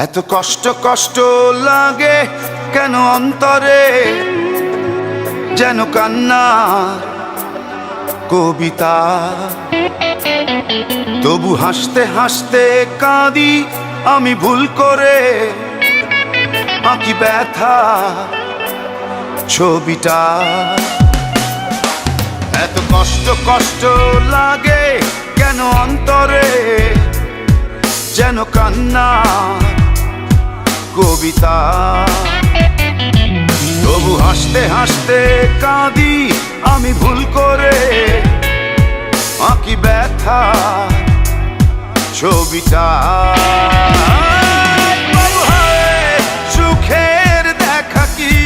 এত কষ্ট কষ্ট লাগে কেন অন্তরে, যেন কান্না কবিতা। তবু হাসতে হাসতে কাঁদি আমি ভুল করে, আঁকি ব্যথা ছবিটা। এত কষ্ট কষ্ট লাগে কেন অন্তরে, যেন কান্না কবিতা। তবু হাসতে হাসতে কাঁদি আমি ভুল করে, আঁকি ব্যথা ছবিটা। সুখের দেখা কি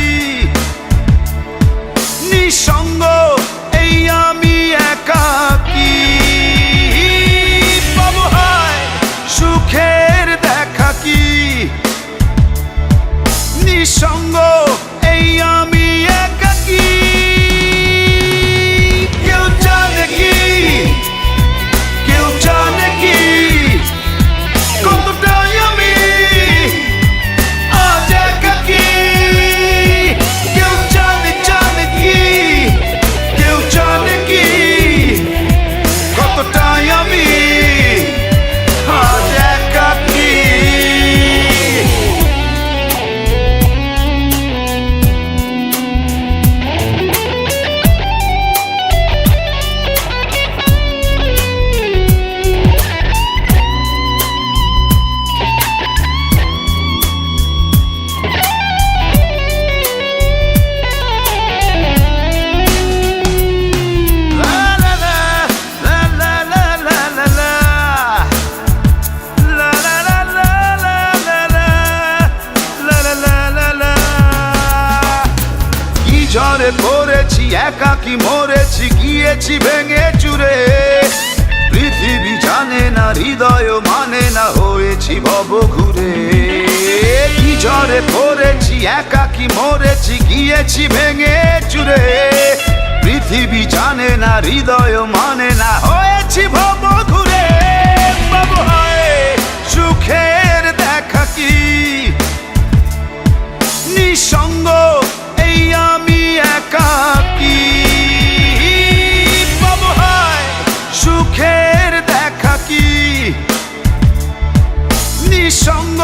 নিঃসঙ্গ, এই আমি একাকী। বাবু হায় সুখের দেখা কি নিঃসঙ্গ, এই আমি একাকী। কেউ জানে কি, কেউ জানে কি কতটাই আমি আজ একাকী। কেউ জানে জানে কি, কেউ জানে কি কতটাই আমি আজ একাকী। ঝড়ে পড়েছি একাকী মরেছি, গিয়েছি ভেঙে চুরে। পৃথিবী জানে না, হৃদয় মানে না, হয়েছি ভব ঘুরে। কি ঝড়ে পড়েছি একাকী মরেছি, গিয়েছি ভেঙে চুরে। পৃথিবী জানে না, হৃদয় মানে না, হয়েছি ভব ঘুরে। বাবু হায় সুখের দেখা কি নিঃসঙ্গ, এই আমি একাকী। বাবু হায় সুখের দেখা কি নিঃসঙ্গ।